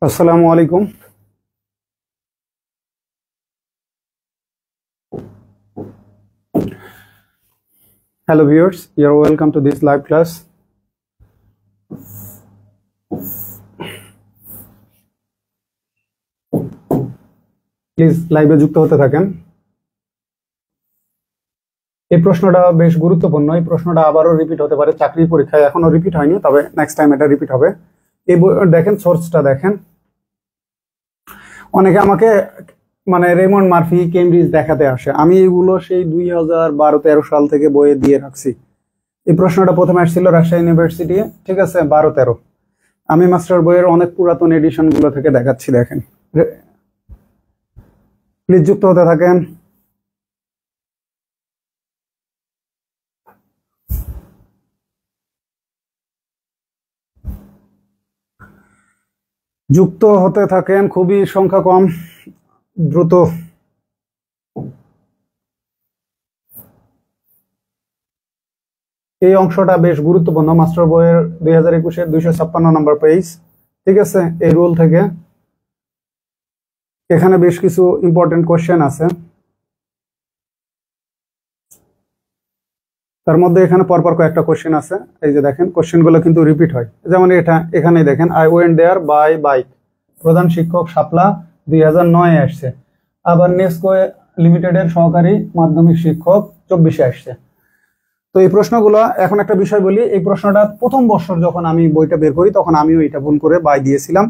আসসালামু আলাইকুম। Hello viewers, you are welcome to this live class. Please লাইভে যুক্ত হতে থাকেন। এই প্রশ্নটা বেশ গুরুত্বপূর্ণ। এই প্রশ্নটা আবারও রিপিট হতে পারে চাকরির পরীক্ষায়, এখনো রিপিট হয়নি, তবে নেক্সট টাইম এটা রিপিট হবে। এই দেখেন, সোর্সটা দেখেন। অনেকে আমাকে রেমন্ড মার্ফি, কেমব্রিজ দেখাতে আসে। আমি এগুলো সেই 2012-13 সাল থেকে বইয়ে দিয়ে রাখছি। এই প্রশ্নটা প্রথমে আসছিল রাজশাহী ইউনিভার্সিটি, ঠিক আছে, 12-13। আমি মাস্টার বইয়ের অনেক পুরাতন এডিশন গুলো থেকে দেখাচ্ছি, দেখেন। প্লিজ যুক্ত হতে থাকেন। যুক্ত হতে থাকেন, খুবই সংখ্যা কম, দ্রুত। এই অংশটা বেশ গুরুত্বপূর্ণ, মাস্টার বইয়ের 2021-এর 256 নম্বর পেজ, ঠিক আছে। এই রুল থেকে এখানে বেশ কিছু ইম্পর্টেন্ট কোশ্চেন আছে। তার মধ্যে এখানে পরপর কয়েকটা কোশ্চেন আছে। এই যে দেখেন, কোশ্চেনগুলো কিন্তু রিপিট হয়। যেমন এখানে দেখেন, I went there by bike. প্রধান শিক্ষক শাপলা, 2009-এ আসছে। আবার নেস্কো লিমিটেডের সহকারী মাধ্যমিক শিক্ষক 24-এ আসছে। তো এই প্রশ্নগুলো, এখন একটা বিষয় বলি, এই প্রশ্নটা প্রথম বছর যখন আমি বইটা বের করি তখন আমিও এটা ভুল করে বাই দিয়েছিলাম।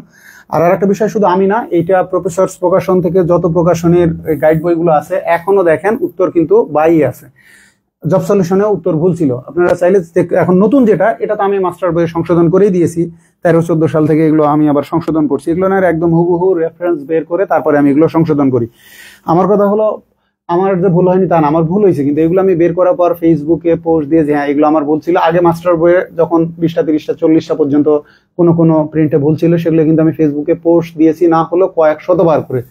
আর একটা বিষয়, শুধু আমি না, এইটা প্রফেসরস প্রকাশন থেকে যত প্রকাশনীর গাইড বইগুলো আছে এখনো দেখেন উত্তর কিন্তু বাই আছে। জব সলিউশনে উত্তর ভুল ছিল, আপনারা চাইলে। এখন নতুন যেটা, এটা তো আমি মাস্টার বইয়ে সংশোধন করেই দিয়েছি, 13-14 সাল থেকে এগুলো আমি আবার সংশোধন করছি। এগুলো না একদম হুবহু রেফারেন্স বের করে তারপরে আমি এগুলো সংশোধন করি। আমার কথা হলো, আমার যে ভুল হয়নি তা না, আমার ভুল হয়েছে, কিন্তু এগুলো আমি বের করার পর ফেসবুকে পোস্ট দিয়ে যে হ্যাঁ এগুলো আমার ভুল ছিল। আগে মাস্টার বইয়ে যখন 20টা 30টা 40টা পর্যন্ত কোনো প্রিন্টে ভুল ছিল, সেগুলো কিন্তু আমি ফেসবুকে পোস্ট দিয়েছি, না হলো কয়েক শতবার করে।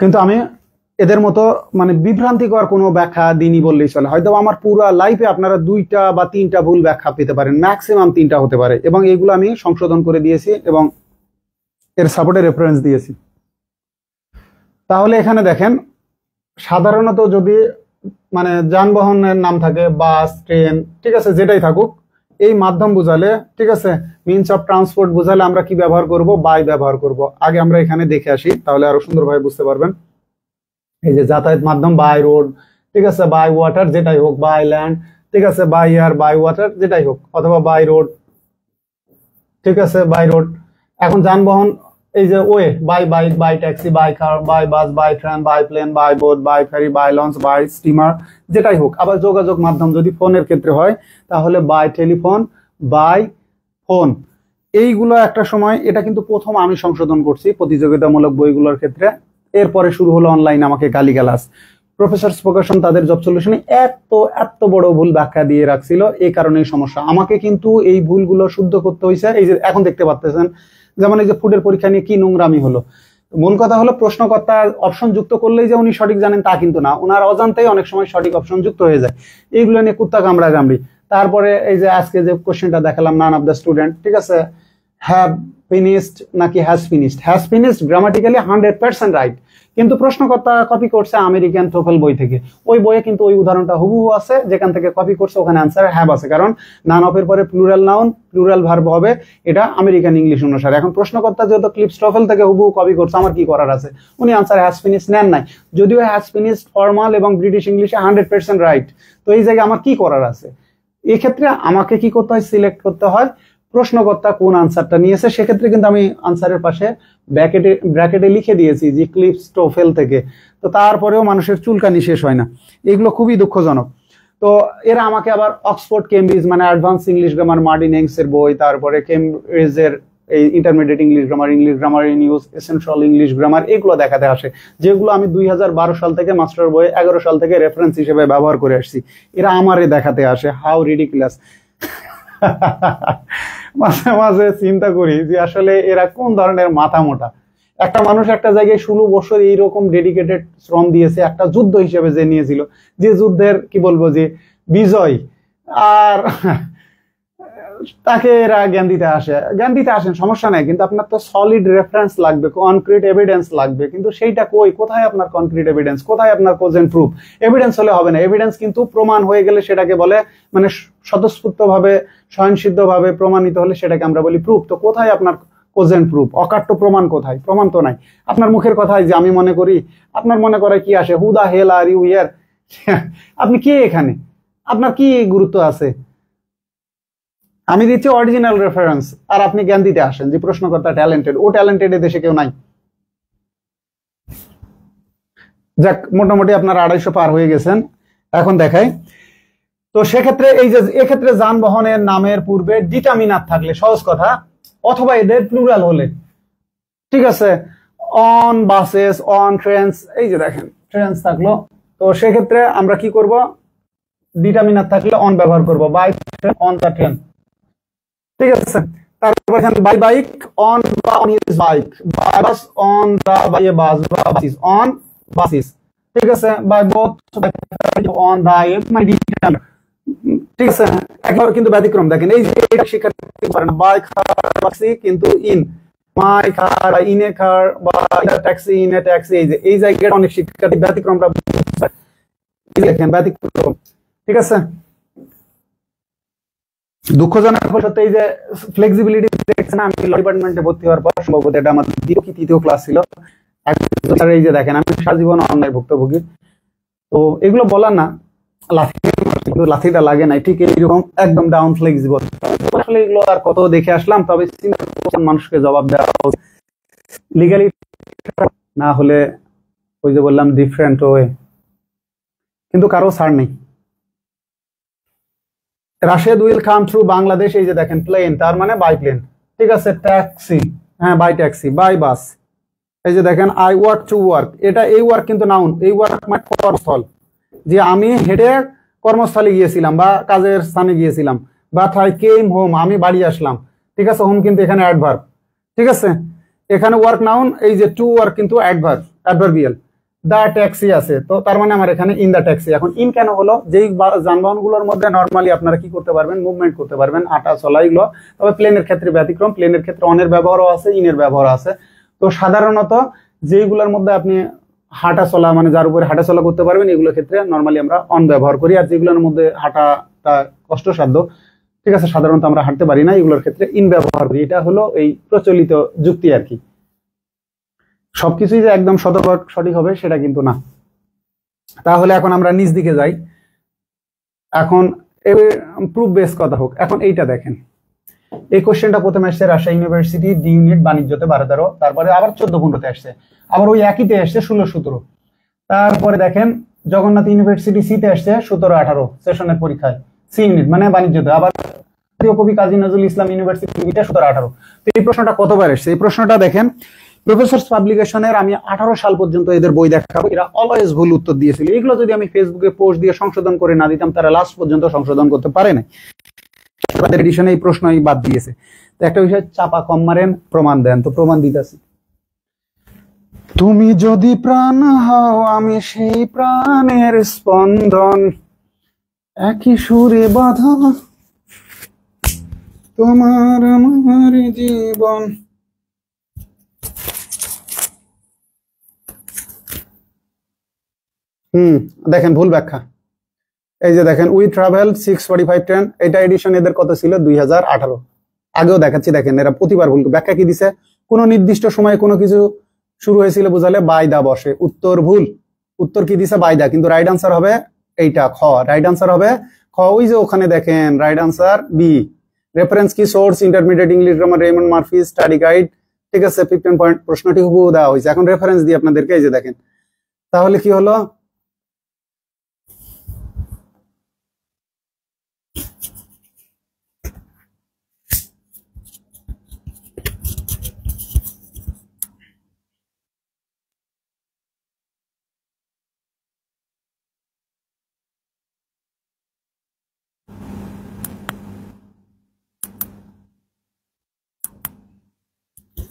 কিন্তু আমি এদের মতো বিভ্রান্তিকর কোনো ব্যাখ্যা দিনই বললেই চলে। হয়তো আমার পুরো লাইফে আপনারা 2টা বা 3টা ভুল ব্যাখ্যা পেতে পারেন, ম্যাক্সিমাম 3টা হতে পারে, এবং এইগুলো আমি সংশোধন করে দিয়েছি এবং এর সাপোর্টে রেফারেন্স দিয়েছি। তাহলে এখানে দেখেন, সাধারণত যদি যানবাহনের নাম থাকে, বাস, ট্রেন, ঠিক আছে, যেটাই থাকুক, এই মাধ্যম বুঝালে, ঠিক আছে, মিনস অফ ট্রান্সপোর্ট বুঝালে আমরা কি ব্যবহার করব? বাই ব্যবহার করব। আগে আমরা এখানে দেখে আসি, তাহলে আরো সুন্দরভাবে বুঝতে পারবেন। এই যে যাতায়াত মাধ্যম, বাই রোড, ঠিক আছে, বাই ওয়াটার, যেটাই হোক, বাই ল্যান্ড, ঠিক আছে, বাই এয়ার, বাই ওয়াটার, যেটাই হোক, অথবা বাই রোড, ঠিক আছে, বাই রোড। এখন যানবাহন, এই যে way, by bike, by taxi, by car, by bus, by train, by plane, by boat, by ferry, by launch, by steamer, যেটাই হোক। আবার যোগাযোগ মাধ্যম যদি ফোনের ক্ষেত্রে হয় তাহলে বাই টেলিফোন, বাই ফোন। এইগুলো একটা সময়, এটা কিন্তু প্রথম আমি সংশোধন করছি প্রতিযোগিতামূলক বইগুলোর ক্ষেত্রে। এরপরে শুরু হলো অনলাইন আমাকে গালিগালাজ। প্রফেসরস প্রকাশন তাদের জব সলিউশনে এত বড় ভুল ব্যাখ্যা দিয়ে রাখছিল, এই কারণেই সমস্যা। আমাকে কিন্তু এই ভুলগুলো শুদ্ধ করতে হয়েছে। এই যে এখন দেখতে পাচ্ছেন, যেমন এই যে ফুডের পরীক্ষা নিয়ে কি নোংরামি হলো। মূল কথা হলো, প্রশ্নকর্তা অপশন যুক্ত করলেই যে উনি সঠিক জানেন তা কিন্তু না, ওনার অজান্তেই অনেক সময় সঠিক অপশন যুক্ত হয়ে যায়। এইগুলো নিয়ে কুত্তা কামড়ি। তারপরে এই যে আজকে যে কোশ্চেনটা দেখালাম, নান অফ দ্য স্টুডেন্ট, ঠিক আছে, হ্যাভ ফিনিশড নাকি has finished? Has finished grammatically 100% right, কিন্তু প্রশ্নকর্তা কপি করছে আমেরিকান টোফেল বই থেকে। ওই বইয়ে কিন্তু ওই উদাহরণটা হুবহু আছে, যেখান থেকে কপি করছে ওখানে আনসার হ্যাভ আছে, কারণ নান অফ এর পরে প্লুরাল নাউন, প্লুরাল ভার্ব হবে, এটা আমেরিকান ইংলিশ অনুসারে। এখন প্রশ্নকর্তা যেহেতু ক্লিপস টোফেল থেকে হুবহু কপি করছে, আমার কি করার আছে? উনি আনসার হ্যাজ ফিনিশড নেন নাই, যদিও হ্যাজ ফিনিশড ফর্মাল এবং ব্রিটিশ ইংলিশে 100% রাইট। তো এই জায়গায় আমার কি করার আছে? এই ক্ষেত্রে আমাকে কি করতে হয়? সিলেক্ট করতে হয় প্রশ্নকর্তা কোন আনসারটা নিয়েছে। সেক্ষেত্রে কিন্তু আমি আনসারের পাশে ব্র্যাকেটে লিখে দিয়েছি যে ক্লিপস টোফেল থেকে। তো তারপরেও মানুষের চুলকানি শেষ হয় না, এগুলো খুবই দুঃখজনক। তো এরা আমাকে আবার Oxford, Cambridge advance English grammar, Martin Hewings এর বই, তারপরে কেমব্রিজের এই intermediate English grammar in use, essential English grammar, এগুলো দেখাতে আসে, যেগুলো আমি 2012 সাল থেকে মাস্টার বই 11 সাল থেকে রেফারেন্স হিসেবে ব্যবহার করে আসছি। এরা আমারে দেখাতে আসে, হাউ রিডিকুলাস। মাঝে মাঝে চিন্তা করি যে আসলে এরা কোন ধরনের মাথা মোটা। একটা মানুষ একটা জায়গায় 16 বছর এইরকম ডেডিকেটেড শ্রম দিয়েছে, একটা যুদ্ধ হিসেবে যে নিয়েছিল, যে যুদ্ধের কি বলবো যে বিজয় আর তাকে এরা জ্ঞান দিতে আসেন, সমস্যা নাই, কিন্তু আপনার তো সলিড রেফারেন্স লাগবে, কনক্রিট এভিডেন্স লাগবে, কিন্তু সেইটা কোথায় আপনার কনক্রিট এভিডেন্স, কোথায় আপনার কোজেন্ট প্রুফ? এভিডেন্স হলে হবে না, এভিডেন্স কিন্তু প্রমাণ হয়ে গেলে সেটাকে বলে, মানে স্বতঃস্ফূর্ত ভাবে স্বয়ংসিদ্ধ ভাবে প্রমাণিত হলে সেটাকে আমরা বলি প্রুফ। তো কোথায় আপনার কোজেন্ট প্রুফ? অকাট্য প্রমাণ কোথায়? প্রমাণ তো নাই। আপনার মুখের কথায় যে আমি মনে করি, আপনার মনে করে কি আসে? হু দা হেল আর ইউ হিয়ার? আপনি কে এখানে? আপনার কি গুরুত্ব আছে? আমি দিচ্ছি অরিজিনাল রেফারেন্স, আর আপনি জ্ঞান দিতে আসেন যে প্রশ্নকর্তা ট্যালেন্টেড। ও ট্যালেন্টেড দেশে কেউ নাই। যাক, মোটামুটি আপনার 250 পার হয়ে গেছেন। এখন দেখাই। তো সেক্ষেত্রে এক্ষেত্রে যানবাহনের নামের পূর্বে ডিটারমিনার থাকলে সহজ কথা, অথবা এদের প্লুরাল হলে, ঠিক আছে, অন বাসেস, অন ট্রেনস, এই যে দেখেন ট্রেনস থাকলো, তো সেক্ষেত্রে আমরা কি করব? ডিটারমিনার থাকলে অন ব্যবহার করব, by train, on the train, ঠিক আছে। তারপর এখানে বাই বাইক, অন বা on is bike, by bus, on the by a bus বা বাসিস, অন বাসিস, ঠিক আছে, বাই বোথ, অন দা মানে ডিটারমিনার, ঠিক আছে। একবার কিন্তু ব্যতিক্রম দেখেন, এই যে এটা শিক্ষার্থী পারে না, বাই কার ট্যাক্সি, কিন্তু ইন মাই কার বা ইন এ কার বা ট্যাক্সি, ইন এ ট্যাক্সি, এই জায়গাটা অনেক শিক্ষার্থী ব্যতিক্রমটা দেখেন, ব্যতিক্রম, ঠিক আছে। দুঃখজনক সত্যি এই যে ফ্লেক্সিবিলিটি দেখছেন, আমি ল ডিপার্টমেন্টে ভর্তি হওয়ার পর সম্ভবত এটা আমার দ্বিতীয় কি তৃতীয় ক্লাস ছিল, এই যে দেখেন আমি সারাজীবন অন্যায় ভুক্তভোগী। তো এগুলো বলার না, লাঠিটা লাগে নাই, ঠিক এইরকম একদম ডাউন ফ্লেক্সিবল। আসলে এগুলো আর কত দেখে আসলাম, তবে মানুষকে জবাব দেওয়া লিগালি, না হলে ওই যে বললাম ডিফারেন্ট ওয়ে, কিন্তু কারো ছাড় নেই। Rashed will come through Bangladesh, এই যে দেখেন প্লেন, তার মানে বাই প্লেন, ঠিক আছে। ট্যাক্সি, হ্যাঁ বাই ট্যাক্সি, বাই বাস, এই যে দেখেন আই ওয়ার্ক টু ওয়ার্ক, এটা এই ওয়ার্ক কিন্তু নাউন, এই ওয়ার্ক মানে কর্মস্থল, যে আমি হেঁটে কর্মস্থলে গিয়েছিলাম বা কাজের স্থানে গিয়েছিলাম, বা আই কেম হোম, আমি বাড়ি আসলাম, ঠিক আছে। হোম কিন্তু এখানে অ্যাডভার্ব, ঠিক আছে। এখানে ওয়ার্ক নাউন, এই যে টু ওয়ার্ক কিন্তু অ্যাডভার্ব, অ্যাডভার্বিয়াল। দা ট্যাক্সি আছে, তো তার মানে আমার এখানে ইন দা ট্যাক্সি। এখন ইন কেন হলো? যেই যানবাহনগুলোর মধ্যে নর্মালি আপনারা কি করতে পারবেন? মুভমেন্ট করতে পারবেন, হাঁটা চলা, এগুলো। তবে প্লেনের ক্ষেত্রে ব্যতিক্রম, প্লেনের ক্ষেত্রে অনের ব্যবহারও আছে, ইনের ব্যবহার আছে। তো সাধারণত যেইগুলোর মধ্যে আপনি হাঁটা চলা, মানে যার উপরে হাঁটা চলা করতে পারবেন, এগুলোর ক্ষেত্রে নর্মালি আমরা অন ব্যবহার করি। আর যেগুলোর মধ্যে হাঁটাটা কষ্টসাধ্য, ঠিক আছে, সাধারণত আমরা হাঁটতে পারি না, এগুলোর ক্ষেত্রে ইন ব্যবহার করি। এটা হলো এই প্রচলিত যুক্তি আর কি। সবকিছুই যে একদম শতভাগ সঠিক হবে সেটা কিন্তু না। তাহলে এখন আমরা নিচ দিকে যাই। এখন প্রুফ বেস কথা হোক। এখন এইটা দেখেন, এই কোশ্চেনটা প্রথমে আসছে রাজশাহী ইউনিভার্সিটি ডি ইউনিট বাণিজ্যতে 12-13, তারপরে আবার 14-15-তে আসছে, আবার ওই একইতে আসছে 16-17। তারপরে দেখেন জগন্নাথ ইউনিভার্সিটি সিতে আসছে 17-18 সেশনের পরীক্ষায়, সি ইউনিট মানে বাণিজ্যতে। আবার কবি কাজী নজরুল ইসলাম ইউনিভার্সিটি 17-18। তো এই প্রশ্নটা কতবার এসছে? এই প্রশ্নটা দেখেন প্রফেসরস পাবলিকেশনের আমি 18 সাল পর্যন্ত এদের বই দেখাবো, এরা অলওয়েজ ভুল উত্তর দিয়েছিল। এগুলো যদি আমি ফেসবুকে পোস্ট দিয়ে সংশোধন করে না দিতাম, তারা লাস্ট পর্যন্ত সংশোধন করতে পারে না। তাদের এডিশনে এই প্রশ্নই বাদ দিয়েছে। তো একটা বিষয় চাপা কম মারেন, প্রমাণ দেন। তো প্রমাণ দিতেছি। তুমি যদি প্রাণ হও, আমি সেই প্রাণের স্পন্দন, একই সুরে বাঁধা তোমার আমার জীবন। দেখেন ভুল ব্যাখ্যা। এই যে দেখেন উই ট্রাভেল 6:45-10, এটা এডিশন এদের কত ছিল? 2018। আগেও দেখাচ্ছি, দেখেন এরা প্রতিবার ভুল ব্যাখ্যা। কি দিছে? কোন নির্দিষ্ট সময়ে কোনো কিছু শুরু হয়েছিল বোঝালে বাই দা বসে, উত্তর ভুল। উত্তর কি দিছে? বাই দা, কিন্তু রাইট আনসার হবে এইটা, খ। রাইট আনসার হবে খ। ওই যে ওখানে দেখেন রাইট আনসার বি। রেফারেন্স কি? Source intermediate English grammar, Raymond Murphy study guide, ঠিক আছে। 15 পয়েন্ট প্রশ্নটি হুবহু দেওয়া হয়েছে। এখন রেফারেন্স দিয়ে আপনাদেরকে এই যে দেখেন, তাহলে কি হলো?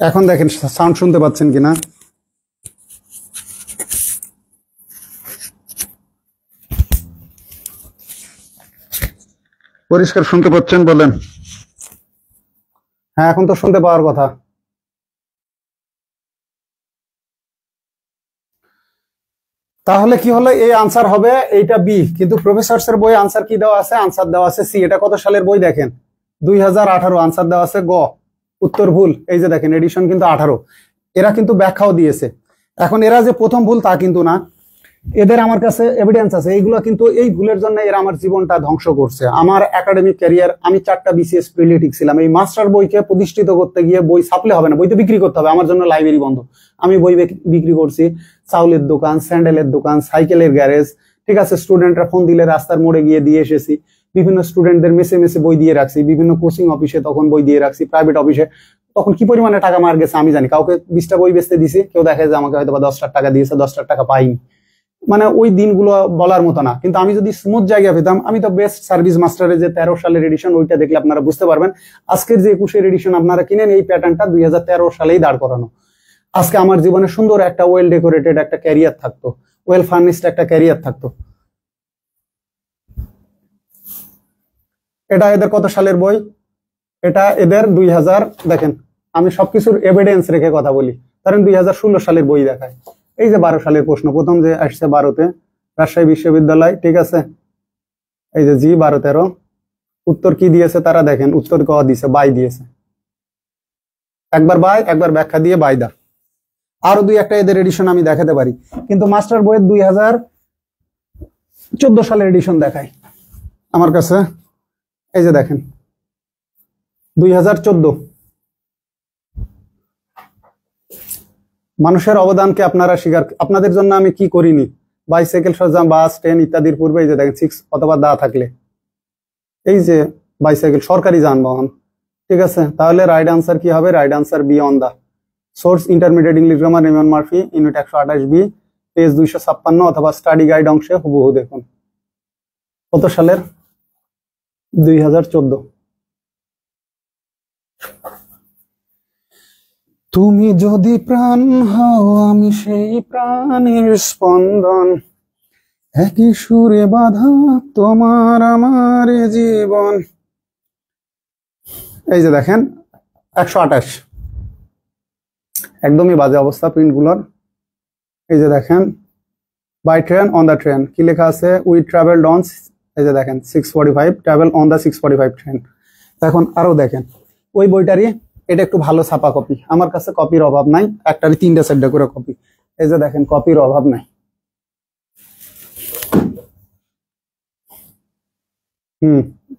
এখন দেখেন সাউন্ড শুনতে পাচ্ছেন কিনা? পরিষ্কার শুনতে পাচ্ছেন? বলেন। হ্যাঁ, এখন তো শুনতে পাওয়ার কথা। তাহলে কি হলো, এই আনসার হবে এইটা বি, কিন্তু প্রফেসরস এর বই আনসার কি দেওয়া আছে? আনসার দেওয়া আছে সি। এটা কত সালের বই দেখেন? 2018। আনসার দেওয়া আছে গ, উত্তর ভুল। এই যে দেখেন এডিশন কিন্তু 18। এরা কিন্তু ব্যাখ্যাও দিয়েছে। এখন এরা যে প্রথম ভুল তা কিন্তু না, এদের আমার কাছে এভিডেন্স আছে। এইগুলো কিন্তু এই ভুলের জন্য এরা আমার জীবনটা ধ্বংস করছে। আমার একাডেমিক ক্যারিয়ার, আমি 4টা বিসিএস প্রিলি টিকছিলাম। এই মাস্টার বইকে প্রতিষ্ঠিত করতে গিয়ে বই ছাপলে হবে না, বই তো বিক্রি করতে হবে। আমার জন্য লাইব্রেরি বন্ধ। আমি বই বিক্রি করছি, চাউলের দোকান, স্যান্ডেলের দোকান, সাইকেলের গ্যারেজ, ঠিক আছে। স্টুডেন্টরা ফোন দিলে রাস্তার মোড়ে গিয়ে দিয়ে এসেছি। বিভিন্ন স্টুডেন্টদের মেসে মেসে বই দিয়ে রাখছি, বিভিন্ন কোচিং অফিসে তখন বই দিয়ে রাখছি, প্রাইভেট অফিসে। তখন কি পরিমাণে টাকা মার গেছে আমি জানি। কাউকে 20টা বই বেচতে দিছি, কেউ দেখে যে আমাকে হয়তো 10 লাখ টাকা দিয়েছে, 10 লাখ টাকা পাইনি। মানে ওই দিনগুলো বলার মতো না। কিন্তু আমি যদি স্মুথ জায়গা পেতাম, আমি তো বেস্ট সার্ভিস মাস্টারের যে 13 সালের এডিশন, ওইটা দেখলে আপনারা বুঝতে পারবেন। আজকের যে 21 এডিশন আপনারা কিনেন, এই প্যাটার্নটা 2013 সালেই দাঁড় করানো। আজকে আমার জীবনে সুন্দর একটা ওয়েল ডেকোরেটেড একটা ক্যারিয়ার থাকতো, ওয়েল ফার্নিশড একটা ক্যারিয়ার থাকতো। এটা এদের কত সালের বই? এটা এদের 2000। দেখেন, আমি সবকিছুর এভিডেন্স রেখে কথা বলি। ধরেন 2016 সালের বই দেখায়। এই যে 12 সালের প্রশ্ন, প্রথম যে আসছে 12তে, রাজশাহী বিশ্ববিদ্যালয়, ঠিক আছে। এই যে জি 12-13, উত্তর কি দিয়েছে তারা দেখেন। উত্তর ক দিয়েছে, বাই দিয়েছে। একবার বাই, একবার ব্যাখ্যা দিয়ে বাই দা। আরো 2-1টা এদের এডিশন আমি দেখাতে পারি, কিন্তু মাস্টার বইয়ের 2014 সালের এডিশন দেখায় আমার কাছে। এই যে দেখেন 2014। মানুষের অবদানকে আপনারা স্বীকার, আপনাদের জন্য আমি কি করিনি? বাইসাইকেল সরঞ্জাম, বাস, ট্রেন ইত্যাদির পূর্বে এই যে দেখেন 6 অথবা দা থাকলে, এই যে বাইসাইকেল সরকারি যানবাহন, ঠিক আছে। তাহলে রাইট আনসার কি হবে? Right answer B, on the. Source intermediate English grammar, Raymond Murphy, unit 128 B, page 256, অথবা স্টাডি গাইড অংশে হুবহু দেখুন। কত সালের? 2014। তুমি যদি প্রাণ হও, আমি সেই প্রাণের স্পন্দন, একই সুরে বাঁধা তোমার আমার জীবন। এই যে দেখেন 128, একদমই বাজে অবস্থা প্রিন্টগুলোর। এই যে দেখেন by train, on the train, কি লেখা আছে? উই ট্রাভেলড অন, এই যে দেখেন 6:45, ট্রাভেল অন দ্য 6:45 ট্রেন। এখন আরো দেখেন ওই বইটারই, এটা একটু ভালো ছাপা কপি। আমার কাছে কপির অভাব নাই, একটারই 3টা-4টা করে কপি। এই যে দেখেন কপির অভাব নাই।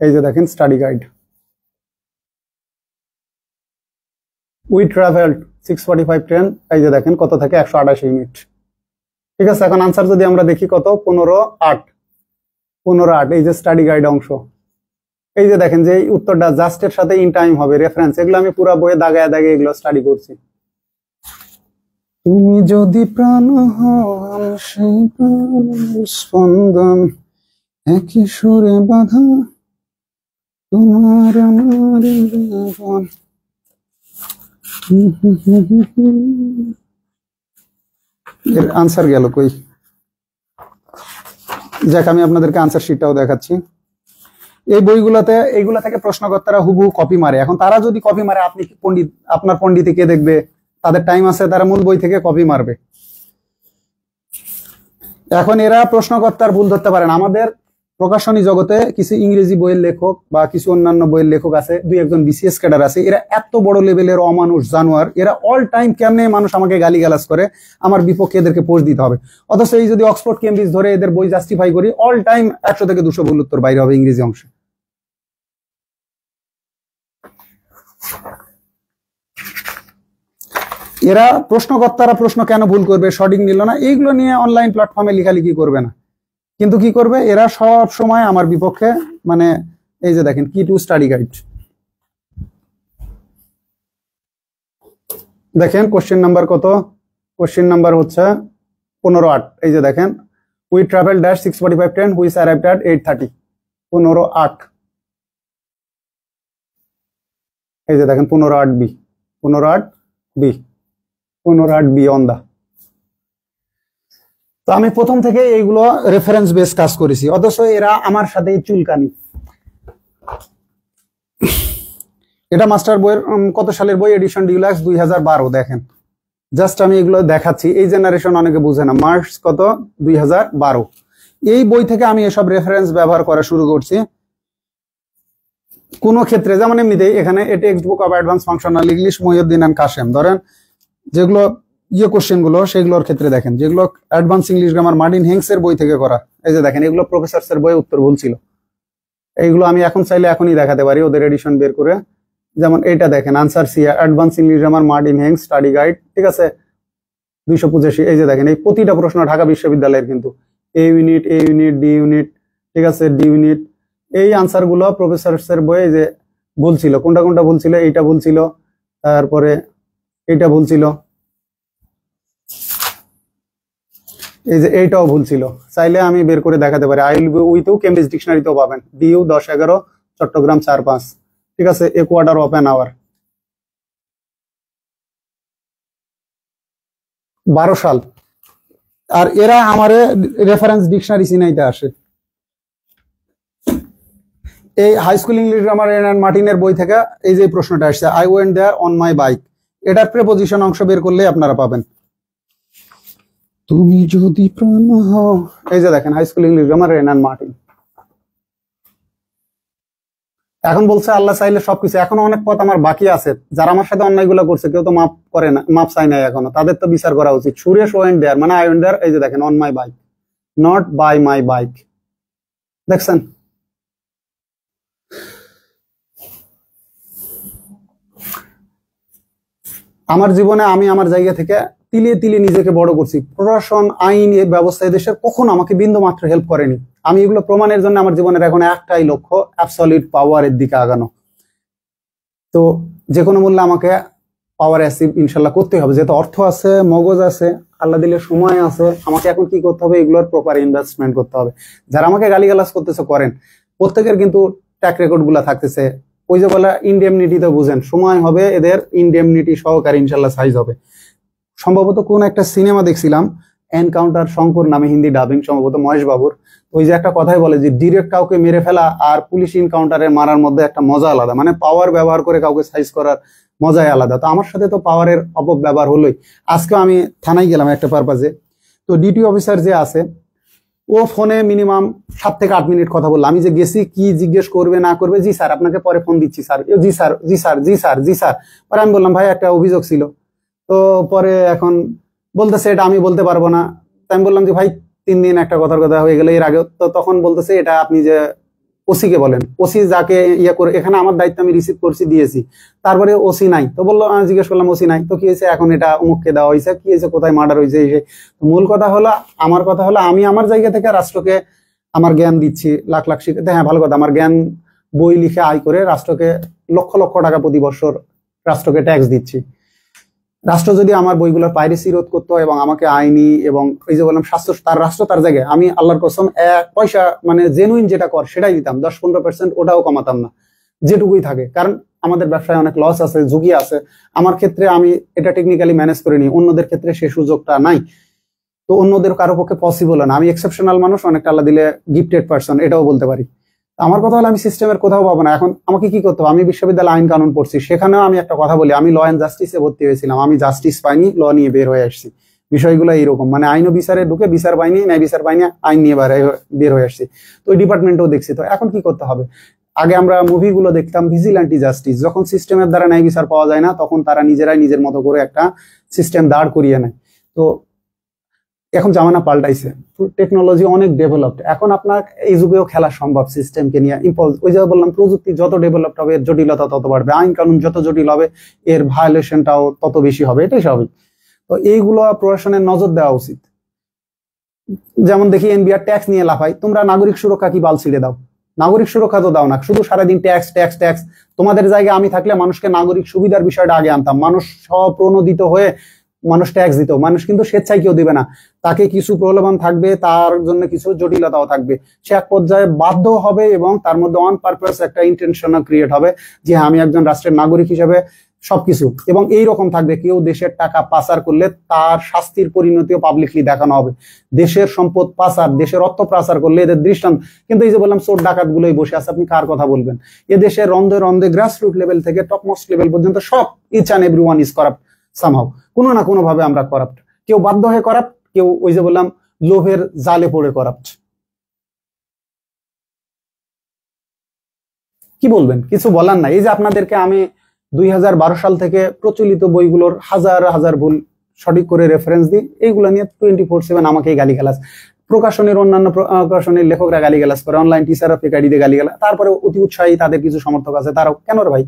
এই যে দেখেন study guide, we travelled 6:45 train. এই যে দেখেন কত থেকে? 128 ইউনিট, ঠিক আছে। এখন আনসার যদি আমরা দেখি কত? 15:08। 15:08, এই যে স্টাডি গাইড অংশ। এই যে দেখেন যে এই উত্তরটা জাস্টের সাথে ইন টাইম হবে, রেফারেন্স। এগুলো আমি পুরো বইয়ে দাগায় দাগে এগুলো স্টাডি করছি। তুমি যদি প্রাণ হও, আমি সেই প্রাণের স্পন্দন, একই সুরে বাঁধা তোমার আমার জীবন। এর আনসার গেল কই? যাক, আমি আপনাদেরকে আনসার শিটটাও দেখাচ্ছি। এই বইগুলোতে, এইগুলা থেকে প্রশ্নকর্তারা হুবহু কপি মারে। এখন তারা যদি কপি মারে, আপনি পণ্ডিত, আপনার পণ্ডিতে কে দেখবে? তাদের টাইম আছে, তারা মূল বই থেকে কপি মারবে। এখন এরা প্রশ্নকর্তার ভুল ধরতে পারেন। আমাদের প্রকাশনী জগতে কিছু ইংরেজি বইয়ের লেখক বা কিছু অন্যান্য বইয়ের লেখক আছে, 2-1জন বিসিএস ক্যাডার আছে। এরা এত বড় লেভেলের অমানুষ জানোয়ার। এরা অল টাইম কেমনে মানুষ আমাকে গালিগালাজ করে, আমার বিপক্ষে এদেরকে পোস্ট দিতে হবে। অথচ এই যদি অক্সফোর্ড কেমব্রিজ ধরে এদের বই জাস্টিফাই করি, অল টাইম 100 থেকে 200 ভুল উত্তর বাইরে হবে ইংরেজি অংশে। এরা প্রশ্নকর্তারা প্রশ্ন কেন ভুল করবে, সঠিক নিল না, এইগুলো নিয়ে অনলাইন প্ল্যাটফর্মে লেখালেখি করবে না। কিন্তু কি করবে এরা? সব সময় আমার বিপক্ষে। মানে এই যে দেখেন কি টু স্টাডি গাইড, দেখেন কোশ্চেন নাম্বার কত? কোশ্চেন নাম্বার হচ্ছে 15:08। এই যে দেখেন we travel dash 6:45 train which arrived at 8:30। 15:08। এই যে দেখেন 15:08 B, 15:08 B, 15:08 B on the. তো আমি প্রথম থেকে এইগুলো রেফারেন্স বেস কাজ করেছি, অথচ এরা আমার সাথে চুলকানি। এটা মাস্টার বইয়ের কত সালের বই, এডিশন ডিলাক্স 2012। দেখেন জাস্ট আমি এগুলো দেখাচ্ছি, এই জেনারেশন অনেকে বুঝে না। মার্চ কত 2012। এই বই থেকে আমি এসব রেফারেন্স ব্যবহার করা শুরু করছি। কোন ক্ষেত্রে যেমন এমনিতেই এখানে textbook of advance functional English Mohiuddin and Kashem, ধরেন যেগুলো কোশ্চেন গুলো সেগুলোর ক্ষেত্রে দেখেন, যেগুলো advance English grammar Martin Hewings এর বই থেকে করা, এই যে দেখেন এগুলো প্রফেসরস এর বইয়ে উত্তর ভুল ছিল। এইগুলো আমি এখন চাইলে এখনই দেখাতে পারি ওদের এডিশন বের করে। যেমন এটা দেখেন answer see advance English grammar Martin Hewings study guide, ঠিক আছে 285। এই যে দেখেন এই প্রতিটা প্রশ্ন ঢাকা বিশ্ববিদ্যালয়ের, কিন্তু এ ইউনিট, এ ইউনিট, ডি ইউনিট, ঠিক আছে ডি ইউনিট, এই আনসার গুলো প্রফেসরস এর বইয়ে যে ভুল ছিল। কোনটা কোনটা ভুল ছিল? এইটা ভুল ছিল, তারপরে এইটা ভুল ছিল, এই যে এইটাও ভুল ছিল। চাইলে আমি বের করে দেখাতে পারি। I will be with you Cambridge ডিকশনারিতেও পাবেন। ডিইউ 10-11 চট্টগ্রাম 4-5, ঠিক আছে a quarter of an hour 12 সাল। আর এরা আমারে রেফারেন্স ডিকশনারি চিনাইতে আসে। এই high school English grammar and মার্টিনের বই থেকে এই যে প্রশ্নটা আসছে, I went there on my bike, এটার প্রেপোজিশন অংশ বের করলে আপনারা পাবেন। তুমি যদি প্রাণ হও, এই যে দেখেন high school English grammar and Martin. এখন বলছে আল্লাহ চাইলে সবকিছু, এখনো অনেক পথ আমার বাকি আছে। যারা আমার সাথে অন্যায়গুলো করছে কেউ তো মাফ করে না, মাফ চাই নাই এখনো, তাদের তো বিচার করা উচিত। সুরেশ ওয়েন্ট দেয়ার মানে আই ওয়েন্ট দেয়ার, এই যে দেখেন on my bike, not by my bike. দেখছেন? আমার জীবনে আমি আমার জায়গা থেকে তিলে তিলে নিজেকে বড় করছি। প্রশাসন, আইন, এই ব্যবস্থা এদেশের কখনো আমাকে বিন্দু মাত্র হেল্প করেনি। আমি এগুলো প্রমাণের জন্য আমার জীবনের এখন একটাই লক্ষ্য, অ্যাবসলিউট পাওয়ারের দিকে আগানো। তো যে কোনো মূল্যে আমাকে পাওয়ার অ্যাচিভ ইনশাল্লাহ করতে হবে। যেহেতু অর্থ আছে, মগজ আছে, আল্লাহ দিলে সময় আছে, আমাকে এখন কি করতে হবে? এগুলোর প্রপার ইনভেস্টমেন্ট করতে হবে। যারা আমাকে গালিগালাজ করতেছে করেন, প্রত্যেকের কিন্তু ট্র্যাক রেকর্ড গুলা থাকতেছে। ওই যে বলা ইনডেমনিটি তো বুঝেন, সময় হবে এদের ইনডেমনিটি সহকারে ইনশাল্লাহ সাইজ হবে। সম্ভবত কোন একটা সিনেমা দেখছিলাম, এনকাউন্টার শঙ্কর নামে, হিন্দি ডাবিং, সম্ভবত মহেশ বাবুর। ওই যে একটা কথাই বলে যে ডিরেক্ট কাউকে মেরে ফেলা আর পুলিশ ইনকাউন্টারের মারার মধ্যে একটা মজা আলাদা, মানে পাওয়ার ব্যবহার করে কাউকে সাইজ করার মজাই আলাদা। তো আমার সাথে তো পাওয়ারের অপব্যবহার হলোই। আজকে আমি থানায় গেলাম একটা পারপাজে, তো ডিটি অফিসার যে আছে ও ফোনে মিনিমাম 7 থেকে 8 মিনিট কথা বললো। আমি যে গেছি কি জিজ্ঞেস করবে না করবে, জি স্যার আপনাকে পরে ফোন দিচ্ছি স্যার, জি স্যার, জি স্যার, জি স্যার, জি স্যার। পরে আমি বললাম ভাই একটা অভিযোগ ছিল। তো পরে এখন বলতেছে এটা আমি বলতে পারবো না। তাই আমি বললাম যে ভাই 3 দিন একটা কথার কথা হয়ে গেল এর আগে, তো তখন বলতেছে এটা আপনি যে ওসি কে বলেন, ওসি যাকে ইয়ে করে, এখানে আমার দায়িত্ব আমি রিসিভ করছি দিয়েছি, তারপরে ওসি নাই। তো বললো জিজ্ঞেস করলাম ওসি নাই, তো কি হয়েছে এখন এটা অমুককে দেওয়া হয়েছে, কি হয়েছে, কোথায় মার্ডার হয়েছে। মূল কথা হলো, আমার কথা হলো আমি আমার জায়গা থেকে রাষ্ট্রকে আমার জ্ঞান দিচ্ছি, লাখ লাখ শিক্ষার্থী, হ্যাঁ ভালো কথা, আমার জ্ঞান বই লিখে আয় করে রাষ্ট্রকে লক্ষ লক্ষ টাকা প্রতি বছর রাষ্ট্রকে ট্যাক্স দিচ্ছি। রাষ্ট্র যদি আমার বইগুলোর পাইরেসি রোধ করতো এবং আমাকে আইনি এবং এই যে বললাম স্বাস্থ্য, তার রাষ্ট্র তার জায়গায় আমি আল্লাহর কসম 1 পয়সা মানে জেনুইন যেটা কর সেটাই দিতাম, 10-15% ওটাও কমাতাম না, যেটুকুই থাকে। কারণ আমাদের ব্যবসায় অনেক লস আছে, ঝুঁকি আছে। আমার ক্ষেত্রে আমি এটা টেকনিক্যালি ম্যানেজ করে নিই, অন্যদের ক্ষেত্রে সে সুযোগটা নাই। তো অন্যদের কারো পক্ষে পসিবল না। আমি এক্সেপশনাল মানুষ, অনেকটা আল্লাহ দিলে গিফটেড পার্সন, এটাও বলতে পারি। আমার কথা হলো আমি সিস্টেমের কোথাও পাবো না। এখন আমাকে কি করতে হবে? আমি বিশ্ববিদ্যালয় আইন কানুন পড়ছি, সেখানেও আমি একটা কথা বলি, আমি ল অ্যান্ড জাস্টিসে ভর্তি হয়েছিলাম, আমি জাস্টিস পাইনি, ল নিয়ে বের হয়ে আসছি। বিষয়গুলো এইরকম, মানে আইন ও বিচারে ঢুকে বিচার পাইনি, ন্যায় বিচার পাইনি, আইন নিয়ে বের হয়ে আসছি। তো ওই ডিপার্টমেন্টও দেখছি। তো এখন কি করতে হবে? আগে আমরা মুভিগুলো দেখতাম ভিজিল্যান্টি জাস্টিস, যখন সিস্টেমের দ্বারা ন্যায় বিচার পাওয়া যায় না তখন তারা নিজেরাই নিজের মতো করে একটা সিস্টেম দাঁড় করিয়ে নেয়। তো এখন জামানা পাল্টাইছে, টেকনোলজি অনেক ডেভেলপড, এখন আপনার এই যুগেও খেলা সম্ভব সিস্টেমকে নিয়ে। ইম্পলস, ওই যে বললাম প্রযুক্তি যত ডেভেলপড হবে এর জটিলতা তত বাড়বে, আইন কানুন যত জটিল হবে এর ভায়োলেশনটাও তত বেশি হবে, এটাই স্বাভাবিক। তো এইগুলো প্রশাসনের নজর দেওয়া উচিত। যেমন দেখি এনবিআর ট্যাক্স নিয়ে লাফাই, তোমরা নাগরিক সুরক্ষা কি বাল ছিঁড়ে দাও? নাগরিক সুরক্ষা তো দাও না, শুধু সারাদিন ট্যাক্স ট্যাক্স ট্যাক্স। তোমাদের জায়গায় আমি থাকলে মানুষকে নাগরিক সুবিধার বিষয়টা আগে আনতাম। মানুষ স্বপ্রণোদিত হয়ে মানুষ ট্যাক্স দিত, মানুষ কিন্তু স্বেচ্ছায় কেউ দিবে না, তাকে কিছু প্রলোভন থাকবে, তার জন্য কিছু জটিলতাও থাকবে, সে এক পর্যায়ে বাধ্য হবে এবং তার মধ্যে অন পারপাস একটা ইন্টেনশন ক্রিয়েট হবে যে আমি একজন রাষ্ট্রের নাগরিক হিসেবে সবকিছু। এবং এই রকম থাকবে, কেউ দেশের টাকা পাচার করলে তার শাস্তির পরিণতিও পাবলিকলি দেখানো হবে। দেশের সম্পদ পাচার, দেশের অর্থ পাচার করলে এদের দৃষ্টান্ত। কিন্তু এই যে বললাম চোর ডাকাত গুলোই বসে আছে, আপনি কার কথা বলবেন? এ দেশের রন্ধে রন্ধে গ্রাসরুট লেভেল থেকে টপমোস্ট লেভেল পর্যন্ত সব each and everyone is corrupt somehow. কোনো না কোনো ভাবে আমরা করাপ্ট, কেউ বাধ্য হয়ে করাপ্ট, কেউ ওই যে বললাম লোভের জালে পড়ে করাপ্ট। কি বলবেন? কিছু বলার নাই। এই যে আপনাদেরকে আমি 2012 সাল থেকে প্রচলিত বইগুলোর হাজার হাজার ভুল সঠিক করে রেফারেন্স দিই, এইগুলো নিয়ে 24/7 আমাকেই গালিগালাজ, প্রকাশনের অন্যান্য প্রকাশনের লেখকরা গালিগালাজ করে, অনলাইন টিচাররা ফেকারি দিয়ে গালিগালাজ, তারপরে অতি উৎসাহী তাদের কিছু সমর্থক আছে, তারাও কেন রে ভাই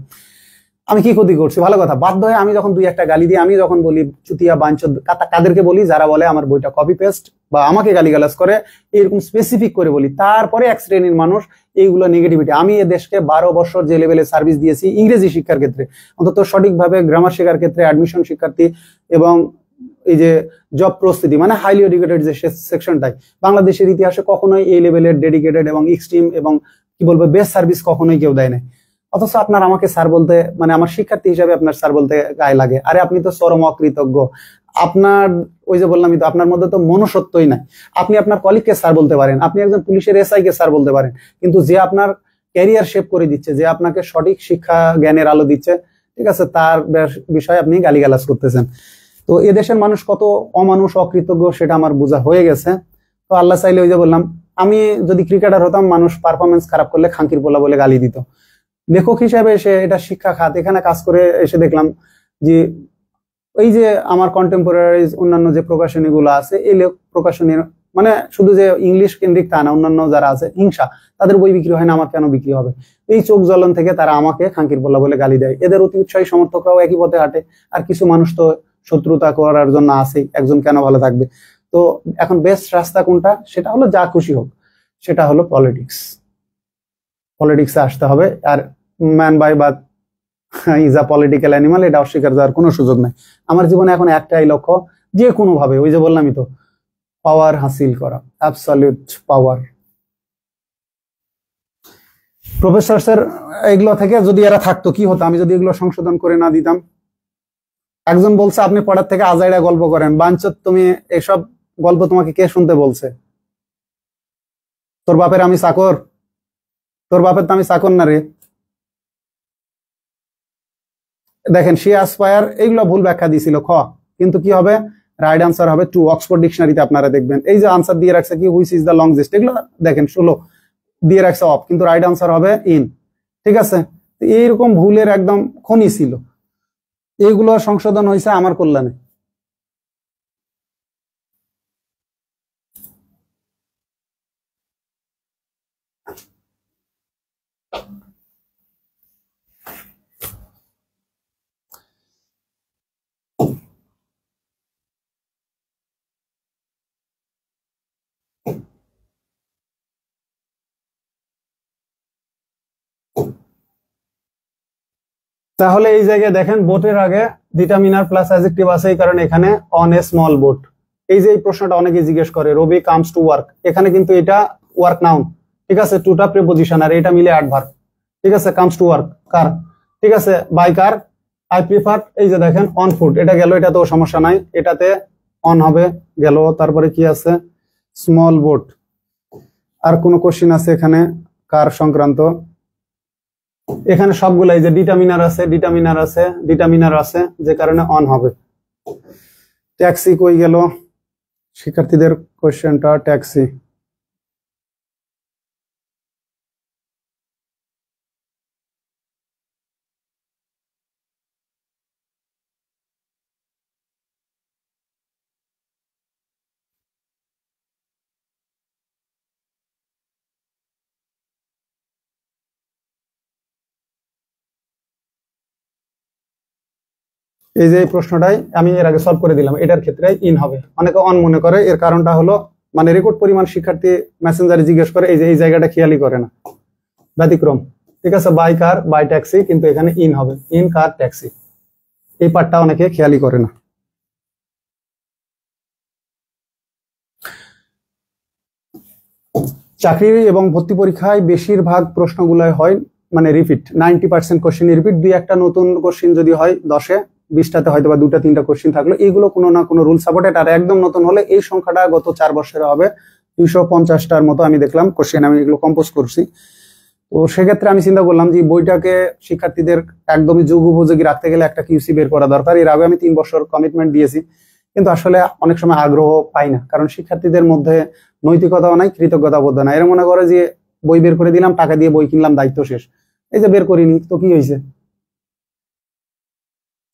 আমি কি ক্ষতি করছি? ভালো কথা, বাধ্য হয়ে আমি যখন দুই একটা গালি দিই, আমি যখন বলি চুতিয়া বাঞ্চদ, কাদেরকে বলি? যারা বলে আমার বইটা কপি পেস্ট বা আমাকে গালিগালাজ করে, এরকম স্পেসিফিক করে বলি। তারপরে এক শ্রেণীর মানুষ এইগুলো নেগেটিভিটি। আমি এ দেশকে 12 বছর যে লেভেলে সার্ভিস দিয়েছি ইংরেজি শিক্ষার ক্ষেত্রে, অন্তত সঠিকভাবে গ্রামার শেখার ক্ষেত্রে, অ্যাডমিশন শিক্ষার্থী এবং এই যে জব প্রস্তুতি, মানে হাইলি এডুকেটেড যে সেকশনটাই, বাংলাদেশের ইতিহাসে কখনোই এই লেভেলের ডেডিকেটেড এবং এক্সট্রিম এবং কি বলবো বেস্ট সার্ভিস কখনোই কেউ দেয় না। অথচ আপনার আমাকে স্যার বলতে, মানে আমার শিক্ষার্থী হিসাবে আপনার স্যার বলতে গায়ে লাগে। আরে আপনি তো চরম অকৃতজ্ঞ। আপনার ওই যে বললামই তো, আপনার মধ্যে তো মনুষ্যত্বই নাই। আপনি আপনার কলিগকে স্যার বলতে পারেন, আপনি একজন পুলিশের এসআই কে স্যার বলতে পারেন, কিন্তু যে আপনার ক্যারিয়ার শেপ করে দিচ্ছে, যে আপনাকে সঠিক শিক্ষা জ্ঞানের আলো দিচ্ছে, ঠিক আছে, তার বিষয়ে আপনি গালিগালাজ করতেছেন। তো এদেশের মানুষ কত অমানুষ অকৃতজ্ঞ সেটা আমার বোঝা হয়ে গেছে। তো আল্লাহ চাইলে ওই যে বললাম, আমি যদি ক্রিকেটার হতাম, মানুষ পারফরমেন্স খারাপ করলে খাঙ্কির পোলা বলে গালি দিত। লেখক হিসেবে এসে, এটা শিক্ষা খাত, এখানে কাজ করে এসে দেখলাম যে এই যে আমার কন্টেম্পোরারিজ অন্যান্য যে প্রকাশনী গুলো আছে, এই প্রকাশনীর মানে শুধু যে ইংলিশ কেন্দ্রিক তা না, অন্যান্য যারা আছে হিংসা, তাদের বই বিক্রি হয় না, আমার কেন বিক্রি হবে? এই চোখ জ্বলন থেকে তারা আমাকে খাঙ্কির পোলা বলে গালি দেয়। এদের অতি উৎসাহী সমর্থকরাও একই পথে হাঁটে। আর কিছু মানুষ তো শত্রুতা করার জন্য আসেই, একজন কেন ভালো থাকবে? তো এখন বেস্ট রাস্তা কোনটা? সেটা হলো যা খুশি হোক, সেটা হলো পলিটিক্স। পলিটিক্সে আসতে হবে। আর ম্যান বাই বা ইজ আ পলিটিক্যাল অ্যানিমাল, এটা অস্বীকার দেওয়ার কোনো সুযোগ নাই। আমার জীবনে এখন একটাই লক্ষ্য, যে কোনো ভাবে ওই যে বললামই তো, পাওয়ার হাসিল করা, অ্যাবসলিউট পাওয়ার। প্রফেসরসের এগুলো থেকে যদি এরা থাকতো কি হতো, আমি যদি এগুলো সংশোধন করে না দিতাম? একজন বলছে আপনি পড়ার থেকে আজাইরা গল্প করেন। বাঞ্চত, তুমি এসব গল্প তোমাকে কে শুনতে বলছে? তোর বাপের আমি চাকর? তোর বাপের তো আমি চাকর না রে। দেখেন, সে অ্যাসপায়ার এইগুলো ভুল ব্যাখ্যা দিয়েছিল খ, কিন্তু কি হবে? রাইট আনসার হবে 2। অক্সফোর্ড ডিকশনারিতে আপনারা দেখবেন এই যে আনসার দিয়ে রাখছে কি, হুইচ ইজ দ্য লংগেস্ট, এগুলো দেখেন 16 দিয়ে রাখছে অফ, কিন্তু রাইট আনসার হবে ইন। ঠিক আছে, এইরকম ভুলের একদম খনি ছিল, এইগুলো সংশোধন হয়েছে আমার কল্যাণে। তাহলে এই জায়গায় দেখেন, বোটের আগে ডিটারমিনার প্লাস অ্যাডজেক্টিভ আছে, এই কারণে এখানে অন এ স্মল বোট। এই যে এই প্রশ্নটা অনেকে জিজ্ঞেস করে, রবি কামস টু ওয়ার্ক, এখানে কিন্তু এটা ওয়ার্ক নাউন, ঠিক আছে, টুটা প্রিপোজিশন, আর এটা মিলে অ্যাডভার্ব, ঠিক আছে। কামস টু ওয়ার্ক কার, ঠিক আছে, বাই কার, আই প্রিফার। এই যে দেখেন অন ফুট, এটা গেল, এটা তো সমস্যা নাই, এটাতে অন হবে গেল। তারপরে কি আছে? Small boat. আর কোন কোশ্চিন আছে এখানে কার সংক্রান্ত? এখানে সবগুলাই যে ডিটারমিনার আছে, ডিটারমিনার আছে, ডিটারমিনার আছে, যে কারণে অন হবে। ট্যাক্সি কই গেল? শিক্ষার্থীদের কোশ্চেনটা ট্যাক্সি। এই যে এই প্রশ্নটাই আমি এর আগে সলভ করে দিলাম, এটার ক্ষেত্রে ইন হবে। অনেকে অন মনে করে, এর কারণটা হলো মানে রেকর্ড পরিমাণ শিক্ষার্থী মেসেঞ্জারে জিজ্ঞেস করে, এই যে এই জায়গাটা খেয়ালই করে না, ব্যতিক্রম। ঠিক আছে, বাই কার, বাই ট্যাক্সি, কিন্তু এখানে ইন হবে, ইন কার ট্যাক্সি, এই পার্টটা অনেকে খেয়ালই করে না। চাকরি এবং ভর্তি পরীক্ষায় বেশিরভাগ প্রশ্নগুলো হয় মানে রিপিট, 90% কোশ্চেন রিপিট, দুই একটা নতুন কোশ্চেন যদি হয় 10-এ 20টাতে হয়তো বা 2টা 3টা কোশ্চেন থাকলো, এগুলো কোনো না কোনো রুল সাপোর্টেড। আর একদম নতুন হলে এই সংখ্যাটা গত 4 বছরে হবে 250টার মতো আমি দেখলাম কোশ্চেন, আমি এগুলো কম্পোজ করছি। তো সেক্ষেত্রে আমি চিন্তা করলাম যে বইটাকে শিক্ষার্থীদের একদমই যুগ উপযোগী রাখতে গেলে একটা কিউসি বের করা দরকার। এর আগে আমি 3 বছর কমিটমেন্ট দিয়েছি, কিন্তু আসলে অনেক সময় আগ্রহ পাই না, কারণ শিক্ষার্থীদের মধ্যে নৈতিকতাও নাই, কৃতজ্ঞতা বোধ নাই। এরা মনে করে যে বই বের করে দিলাম, টাকা দিয়ে বই কিনলাম, দায়িত্ব শেষ। এই যে বের করিনি তো কি হয়েছে?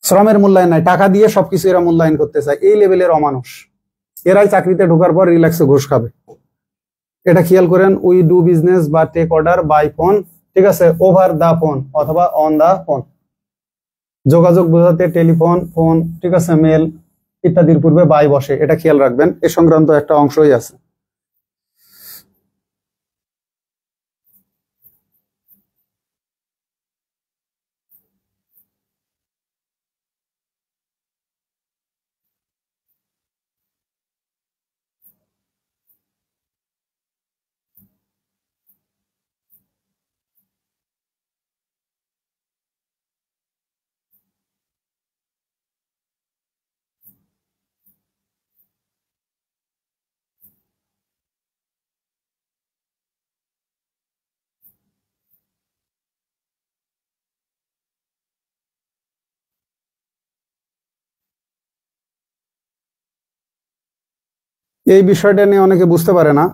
শ্রমের মূল্যায়ন নাই, টাকা দিয়ে সবকিছু এরা মূল্যায়ন করতে চায়। এই লেভেলের অমানুষ এরাই চাকরিতে ঢোকার পর রিল্যাক্সে ঘুষ খাবে। এটা খেয়াল করেন, উই ডু বিজনেস বা টেক অর্ডার বাই ফোন, ঠিক আছে, ওভার দা ফোন অথবা অন দা ফোন। যোগাযোগ বোঝাতে টেলিফোন, ফোন, ঠিক আছে, মেল ইত্যাদির পূর্বে বাই বসে, এটা খেয়াল রাখবেন। এ সংক্রান্ত একটা অংশই আছে। এই বিষয়টা নিয়ে অনেকে বুঝতে পারে না।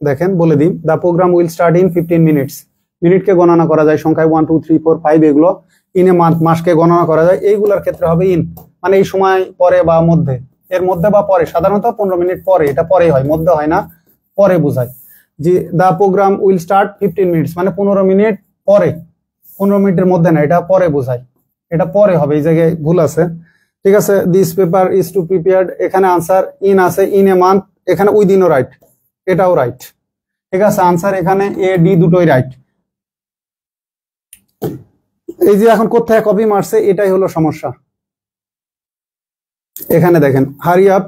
দেখেন বলে দিই, the program will start in 15 minutes. মিনিটকে গণনা করা যায় সংখ্যায় 1 2 3 4 5, এগুলো ইন এ মান্থ, মাসকে গণনা করা যায়। এইগুলোর ক্ষেত্রে হবে ইন, মানে এই সময় পরে বা মধ্যে, এর মধ্যে বা পরে, সাধারণত 15 মিনিট পরে, এটা পরে হয়, মধ্যে হয় না, পরে বোঝায়। যে the program will start 15 minutes মানে 15 মিনিট পরে, 15 মিনিটের মধ্যে না, এটা পরে বোঝায়, এটা পরে হবে, এই জায়গায় ভুল আছে, ঠিক আছে। This paper is to prepared, এখানে আনসার ইন আছে, ইন এ মান্থ, এখানে উইদিনও রাইট, এটাও রাইট, ঠিক আছে। আনসার এখানে এ ডি দুটোই রাইট। এই যে এখন কোথায় কপি মারছে, এটাই হলো সমস্যা। এখানে দেখেন হারি আপ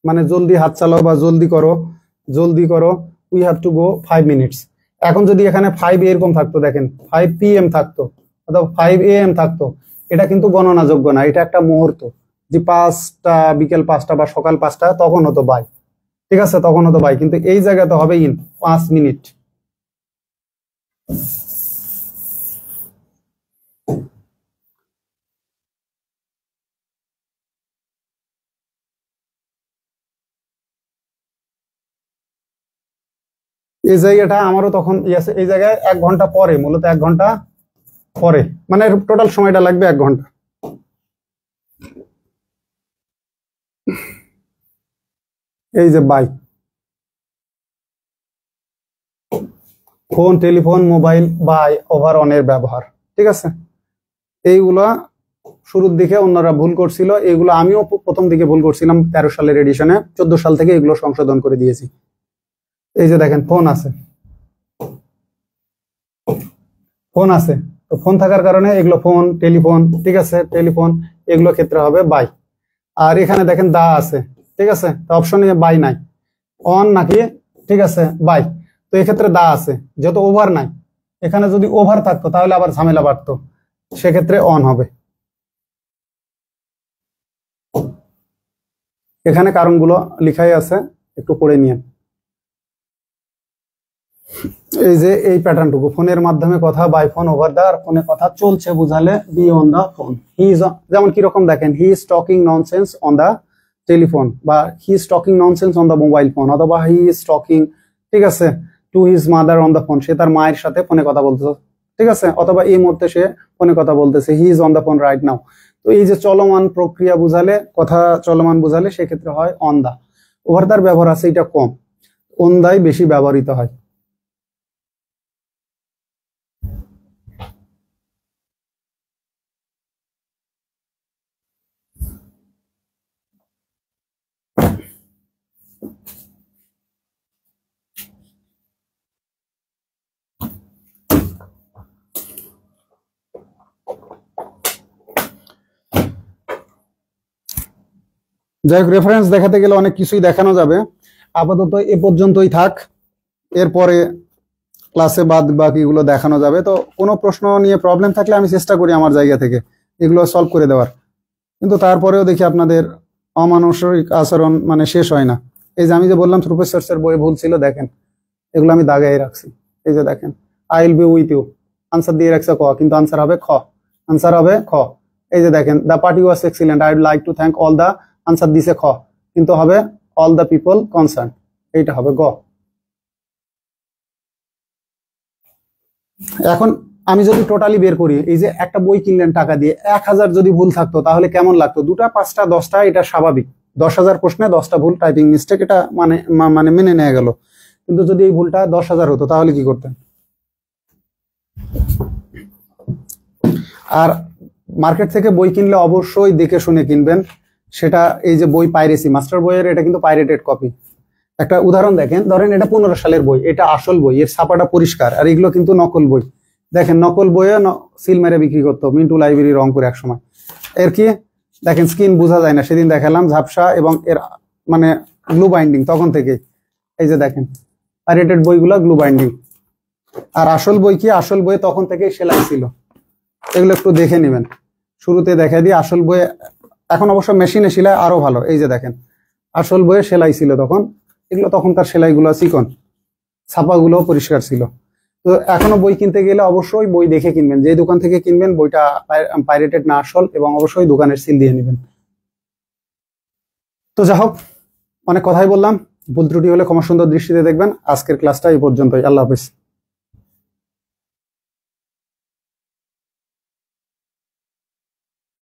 মানে জলদি হাত চালাও বা জলদি করো, জলদি করো, we have to go 5 minutes. এখন যদি এখানে 5 এরকম থাকতো, দেখেন 5 PM থাকতো অথবা 5 AM থাকতো, এটা কিন্তু গণনাযোগ্য না, এটা একটা মুহূর্ত। যে 5টা, বিকেল 5টা বা সকাল 5টা, তখন হতো বাই, ঠিক আছে, তখন হতো বাই, কিন্তু এই জায়গাতে হবে ইন 5 মিনিট। এই জায়গাটা আমারও তখন আছে, এই জায়গায় 1 ঘন্টা পরে, মূলত 1 ঘন্টা পরে, মানে টোটাল সময়টা লাগবে 1 ঘন্টা। এই যে by, phone, telephone, mobile, by, over, অনের ব্যবহার, ঠিক আছে। এইগুলা শুরুর দিকে অন্যরা ভুল করছিল, এগুলো আমিও প্রথম দিকে ভুল করছিলাম 13 সালের এডিশনে, 14 সাল থেকে এগুলো সংশোধন করে দিয়েছি। এই যে দেখেন ফোন আছে, ফোন আছে, তো ফোন থাকার কারণে এগুলো ফোন, টেলিফোন, ঠিক আছে, টেলিফোন, এগুলো ক্ষেত্রে হবে বাই। আর এখানে দেখেন দা আছে, ঠিক আছে, তো অপশনে বাই নাই, অন নাকি, ঠিক আছে, বাই। তো এক্ষেত্রে দা আছে, যেহেতু ওভার নাই, এখানে যদি ওভার থাকতো তাহলে আবার ঝামেলা বাড়তো, সেক্ষেত্রে অন হবে। এখানে কারণগুলো লিখাই আছে, একটু পড়ে নিয়ে। এই যে এই প্যাটার্নটুকু, ফোনের মাধ্যমে কথা, বাই ফোন, ওভার দা, ফোনে কথা চলছে বুঝালে be on the phone. He is, যেমন কিরকম দেখেন, he is talking nonsense on the telephone, বা he is talking nonsense on the mobile phone, অথবা হি ইজ টকিং, ঠিক আছে, to his mother on the phone, সে তার মায়ের সাথে ফোনে কথা বলতেছে, ঠিক আছে, অথবা এই মুহূর্তে সে ফোনে কথা বলতেছে, he is on the phone right now. তো এই যে চলমান প্রক্রিয়া বুঝালে, কথা চলমান বুঝালে, সেক্ষেত্রে হয় অন দা। ওভার দার ব্যবহার আছে এটা কম, অন দাই বেশি ব্যবহৃত হয়। যাই হোক, রেফারেন্স দেখাতে গেলে অনেক কিছুই দেখানো যাবে, আপাতত এ পর্যন্তই থাক। এরপরে ক্লাসে বাদ বাকিগুলো দেখানো যাবে। তো কোনো প্রশ্ন নিয়ে প্রবলেম থাকলে আমি চেষ্টা করি আমার জায়গা থেকে এগুলো সলভ করে দেওয়ার, কিন্তু তারপরেও দেখি আপনাদের অমানসিক আচরণ মানে শেষ হয় না। এই যে আমি যে বললাম প্রফেসরসের বইয়ে ভুল ছিল, দেখেন এগুলো আমি দাগাই রাখছি। এই যে দেখেন, I will be with you, answer দিয়ে রাখছে ক, কিন্তু আনসার হবে খ, আনসার হবে খ। এই যে দেখেন, the party was excellent, I would like to thank all the, answer দিছে খ, কিন্তু হবে অল দ্য পিপল কনসার্ন, এইটা হবে গ। এখন আমি যদি টোটালি বের করি, এই যে একটা বই কিনলেন টাকা দিয়ে, 1000 যদি ভুল থাকতো তাহলে কেমন লাগতো? 2টা 5টা 10টা, এটা স্বাভাবিক। 10,000 প্রশ্নে 10টা ভুল, টাইপিং মিস্টেক, এটা মানে মেনে নেওয়া গেল। কিন্তু যদি এই ভুলটা 10,000 হতো তাহলে কি করতেন? আর মার্কেট থেকে বই কিনলে অবশ্যই দেখে শুনে কিনবেন। সেটা এই যে বই পাইরেসি, মাস্টার বইয়ের এটা কিন্তু পাইরেটেড কপি। একটা উদাহরণ দেখেন, ধরেন এটা 15 সালের বই, এটা আসল বই, এর ছাপাটা পরিষ্কার, আর এগুলো কিন্তু নকল বই। দেখেন নকল বইয়ে সিল মেরে বিক্রি করতো মিন্টু লাইব্রেরি রংপুর এক সময়। এর কি দেখেন, স্কিন বোঝা যায় না, সেদিন দেখালাম ঝাপসা, এবং এর মানে গ্লু বাইন্ডিং তখন থেকে। এই যে দেখেন পাইরেটেড বইগুলো গ্লু বাইন্ডিং। আর আসল বই কি, আসল বইয়ে তখন থেকে সেলাই ছিল। এগুলো একটু দেখে নেবেন, শুরুতে দেখা দিই আসল বইয়ে। এখন অবশ্য মেশিনে সেলাই আরো ভালো। এই যে দেখেন আসল বইয়ে সেলাই ছিল তখন, এগুলো তখনকার সেলাইগুলো চিকন, ছাপাগুলো পরিষ্কার ছিল। তো এখনো বই কিনতে গেলে অবশ্যই বই দেখে কিনবেন, যে দোকান থেকে কিনবেন বইটা পাইরেটেড না আসল, এবং অবশ্যই দোকানের সিল দিয়ে নেবেন। তো যা হোক, অনেক কথাই বললাম, ভুল ত্রুটি হলে ক্ষমা সুন্দর দৃষ্টিতে দেখবেন। আজকের ক্লাসটা এই পর্যন্তই, আল্লাহ হাফেজ।